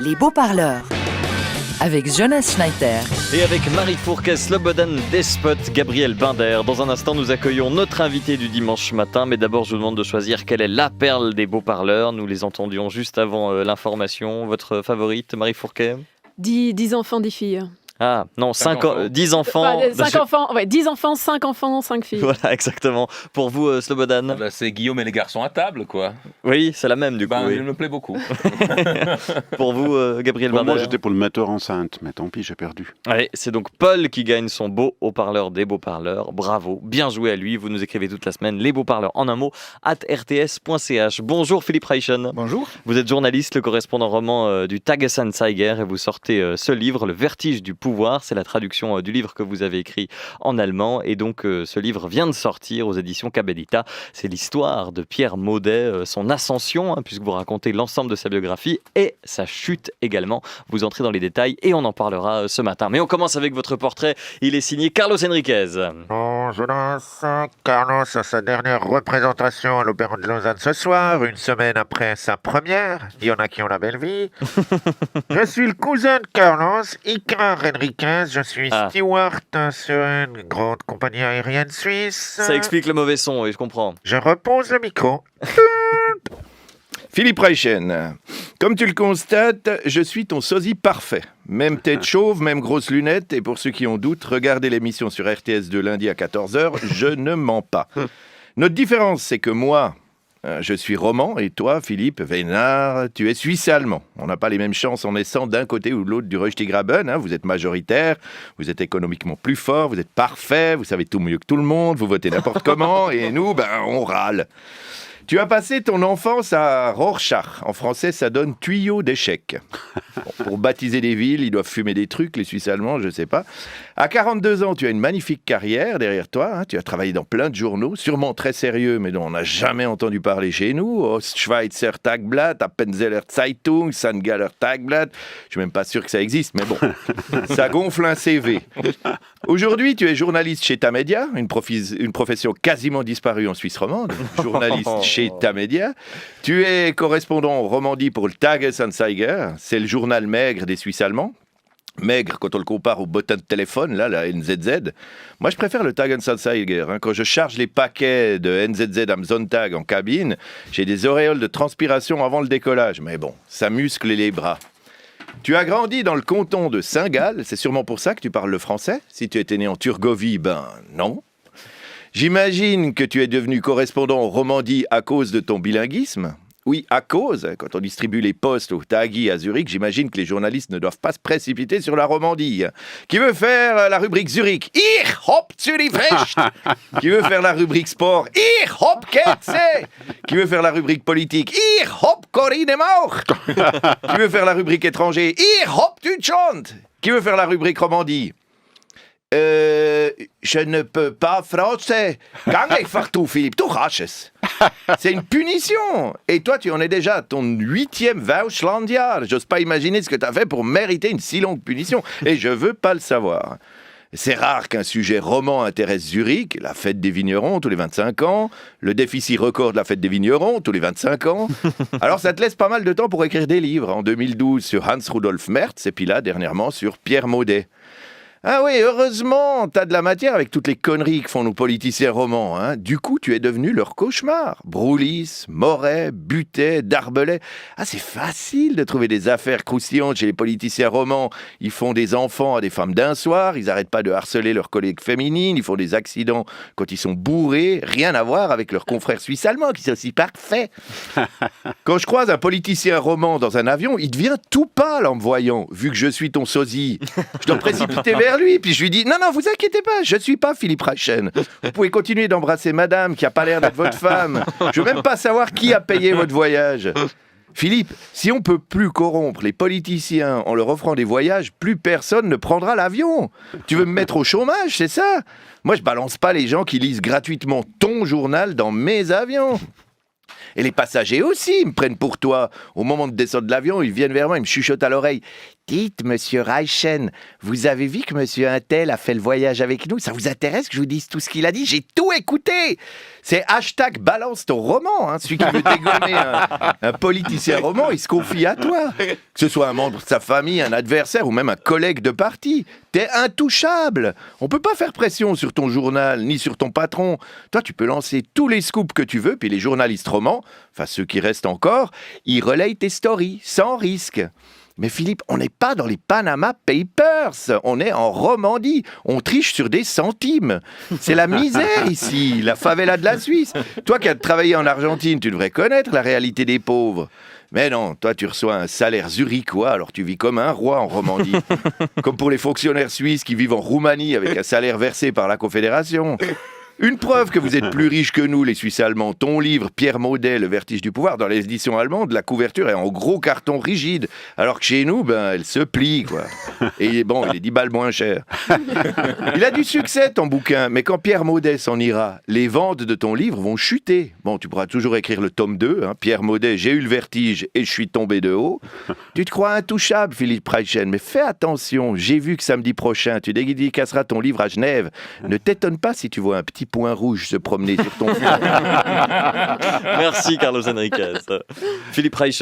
Les beaux parleurs. Avec Jonas Schneider. Et avec Marie Fourquet, Slobodan Despot, Gabriel Binder. Dans un instant, nous accueillons notre invité du dimanche matin. Mais d'abord, je vous demande de choisir quelle est la perle des beaux parleurs. Nous les entendions juste avant l'information. Votre favorite, Marie Fourquet ? 10 enfants, 10 filles. Ah, non, 10 enfants. 5 enfants, ouais, 10 enfants, 5 filles. Voilà, exactement. Pour vous, Slobodan ? Bah, c'est Guillaume et les garçons à table, quoi. Oui, c'est la même, du coup. Oui. Il me plaît beaucoup. Pour vous, Gabriel Binder ? Moi, j'étais pour le metteur enceinte, mais tant pis, j'ai perdu. Allez, c'est donc Paul qui gagne son beau haut-parleur des beaux-parleurs. Bravo, bien joué à lui. Vous nous écrivez toute la semaine les beaux-parleurs en un mot @rts.ch. Bonjour Philippe Reichen. Bonjour. Vous êtes journaliste, le correspondant roman du Tagesanzeiger et vous sortez ce livre, Le Vertige du pouvoir. C'est la traduction du livre que vous avez écrit en allemand et donc ce livre vient de sortir aux éditions Cabellita. C'est l'histoire de Pierre Maudet, son ascension, puisque vous racontez l'ensemble de sa biographie et sa chute également. Vous entrez dans les détails et on en parlera ce matin. Mais on commence avec votre portrait. Il est signé Carlos Enriquez. Bon, Jonas, Carlos a sa dernière représentation à l'Opéra de Lausanne ce soir, une semaine après sa première. Il y en a qui ont la belle vie. Je suis le cousin de Carlos, Icar Enriquez. Je suis steward sur une grande compagnie aérienne suisse. Ça explique le mauvais son, oui, je comprends. Je repose le micro. Philippe Reichen, comme tu le constates, je suis ton sosie parfait. Même tête chauve, même grosses lunettes, et pour ceux qui ont doute, regardez l'émission sur RTS de lundi à 14h, je ne mens pas. Notre différence, c'est que moi, je suis roman, et toi, Philippe Vénard, tu es suisse-allemand. On n'a pas les mêmes chances en naissant d'un côté ou de l'autre du Röstigraben. Vous êtes majoritaire, vous êtes économiquement plus fort, vous êtes parfait, vous savez tout mieux que tout le monde, vous votez n'importe comment, et nous, on râle. Tu as passé ton enfance à Rorschach. En français, ça donne tuyau d'échecs. Bon, pour baptiser des villes, ils doivent fumer des trucs, les Suisses allemands, je ne sais pas. À 42 ans, tu as une magnifique carrière derrière toi. Tu as travaillé dans plein de journaux, sûrement très sérieux, mais dont on n'a jamais entendu parler chez nous. Ostschweizer Tagblatt, Appenzeller Zeitung, St. Tagblatt. Je suis même pas sûr que ça existe, mais bon, ça gonfle un CV. Aujourd'hui, tu es journaliste chez Tamedia, une profession quasiment disparue en Suisse romande. Journaliste chez Tamedia. Tu es correspondant en Romandie pour le Tagesanzeiger, c'est le journal maigre des Suisses allemands. Maigre quand on le compare au bottin de téléphone, là, la NZZ. Moi, je préfère le Tagesanzeiger. Quand je charge les paquets de NZZ am Sonntag en cabine, j'ai des auréoles de transpiration avant le décollage. Mais bon, ça muscle les bras. Tu as grandi dans le canton de Saint-Gall, c'est sûrement pour ça que tu parles le français. Si tu étais né en Turgovie, non. J'imagine que tu es devenu correspondant en Romandie à cause de ton bilinguisme. Oui, à cause. Quand on distribue les postes au Tagi à Zurich, j'imagine que les journalistes ne doivent pas se précipiter sur la Romandie. Qui veut faire la rubrique Zurich? Ich hop Zurich West. Qui veut faire la rubrique sport? Ich hop Ketze. Qui veut faire la rubrique politique? Ich hop Corinne Mauch. Qui veut faire la rubrique étranger? Ich hop Deutschland. Qui veut faire la rubrique Romandie? Je ne peux pas français. Gang einfach du, Philippe, tu kannst es. C'est une punition. Et toi, tu en es déjà à ton 8e Vauslandia. J'ose pas imaginer ce que tu as fait pour mériter une si longue punition. Et je veux pas le savoir. C'est rare qu'un sujet roman intéresse Zurich, la fête des vignerons tous les 25 ans, le déficit record de la fête des vignerons tous les 25 ans. Alors ça te laisse pas mal de temps pour écrire des livres. En 2012 sur Hans Rudolf Merz et puis là, dernièrement, sur Pierre Maudet. Ah oui, heureusement, t'as de la matière avec toutes les conneries que font nos politiciens romans. Du coup, tu es devenu leur cauchemar. Broulis, Moret, Butet, Darbelay. Ah, c'est facile de trouver des affaires croustillantes chez les politiciens romans. Ils font des enfants à des femmes d'un soir, ils arrêtent pas de harceler leurs collègues féminines, ils font des accidents quand ils sont bourrés. Rien à voir avec leurs confrères suisses allemands qui sont aussi parfaits. Quand je croise un politicien roman dans un avion, il devient tout pâle en me voyant, vu que je suis ton sosie. Je dois me précipiter vers lui, puis je lui dis non, vous inquiétez pas, je suis pas Philippe Reichen. Vous pouvez continuer d'embrasser madame qui a pas l'air d'être votre femme. Je veux même pas savoir qui a payé votre voyage. Philippe, si on peut plus corrompre les politiciens en leur offrant des voyages, plus personne ne prendra l'avion. Tu veux me mettre au chômage, c'est ça? Moi, je balance pas les gens qui lisent gratuitement ton journal dans mes avions. Et les passagers aussi, ils me prennent pour toi. Au moment de descendre de l'avion, ils viennent vers moi, ils me chuchotent à l'oreille. Dites, monsieur Reichen, vous avez vu que monsieur Untel a fait le voyage avec nous? Ça vous intéresse que je vous dise tout ce qu'il a dit? J'ai tout écouté. C'est hashtag balance ton roman. Celui qui veut dégommer un politicien roman, il se confie à toi. Que ce soit un membre de sa famille, un adversaire ou même un collègue de parti. T'es intouchable. On peut pas faire pression sur ton journal ni sur ton patron. Toi, tu peux lancer tous les scoops que tu veux, puis les journalistes romans, enfin ceux qui restent encore, ils relayent tes stories sans risque. Mais Philippe, on n'est pas dans les Panama Papers, on est en Romandie, on triche sur des centimes. C'est la misère ici, la favela de la Suisse. Toi qui as travaillé en Argentine, tu devrais connaître la réalité des pauvres. Mais non, toi tu reçois un salaire zurichois, alors tu vis comme un roi en Romandie. Comme pour les fonctionnaires suisses qui vivent en Roumanie avec un salaire versé par la Confédération. Une preuve que vous êtes plus riches que nous, les Suisses allemands. Ton livre, Pierre Maudet, Le vertige du pouvoir, dans les éditions allemandes, la couverture est en gros carton rigide. Alors que chez nous, elle se plie, quoi. Et bon, il est 10 balles moins cher. Il a du succès, ton bouquin, mais quand Pierre Maudet s'en ira, les ventes de ton livre vont chuter. Bon, tu pourras toujours écrire le tome 2, Pierre Maudet, j'ai eu le vertige et je suis tombé de haut. Tu te crois intouchable, Philippe Reichen, mais fais attention. J'ai vu que samedi prochain, tu dédicaceras ton livre à Genève. Ne t'étonne pas si tu vois un petit point rouge se promener sur ton front. Merci Carlos Enriquez. Philippe Reich